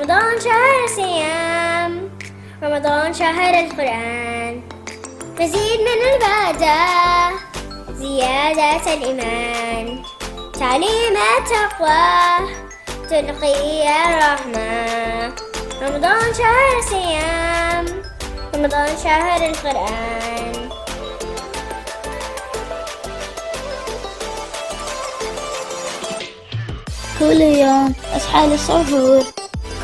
رمضان شهر الصيام، رمضان شهر القرآن، مزيد من العبادة، زيادة الإيمان، تعليم التقوى، تلقي الرحمة. رمضان شهر الصيام، رمضان شهر القرآن. كل يوم أصحى للسحور،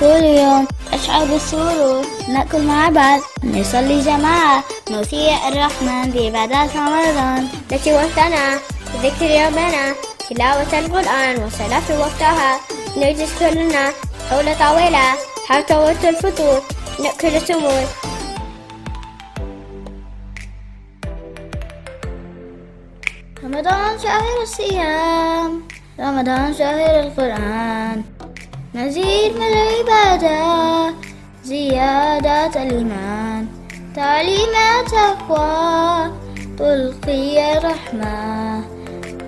كل يوم أشعر بالسرور، نأكل مع بعض، نصلي جماعة، نطيع الرحمن بعبادات رمضان. التي وقتنا بذكر يومنا، تلاوة القرآن والصلاة في وقتها، نجلس كلنا حول طاولة حتى وقت الفطور، نأكل التمور. رمضان شهر الصيام، رمضان شهر القرآن، مزيد من العبادة، زيادة الإيمان، تعليم التقوى، تلقي الرحمة.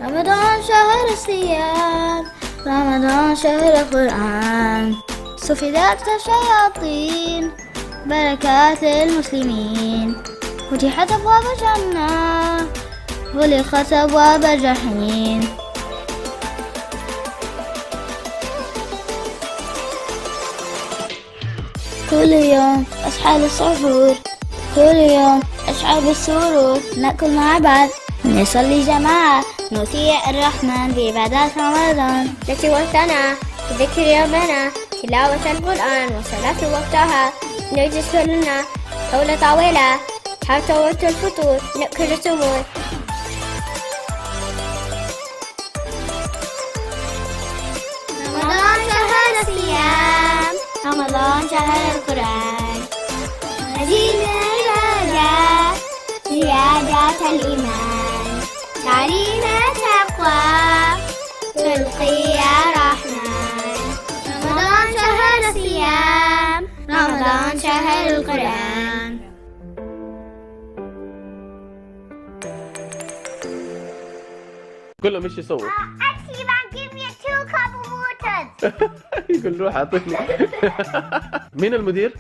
رمضان شهر الصيام، رمضان شهر القرآن، صفدت الشياطين، بركات للمسلمين، فتحت أبواب الجنة، غلقت أبواب الجحيم. كل يوم أصحى للسحور، كل يوم أشعر بالسرور، نأكل مع بعض، نصلي جماعة، نطيع الرحمن بعبادات رمضان. التي وقتنا بذكر يومنا، تلاوة القرآن والصلاة في وقتها، نجلس كلنا حول طاولة حتى وقت الفطور، نأكل التمور. رمضان شهر الصيام، رمضان شهر القرآن، مزيد من العبادة، زيادة الإيمان، تعليم التقوى، تلقي الرحمن. رمضان شهر الصيام، رمضان شهر القرآن. كله مش يصوت. Actually, man, give me 2 cup of water. يقول روح اعطيني. مين المدير؟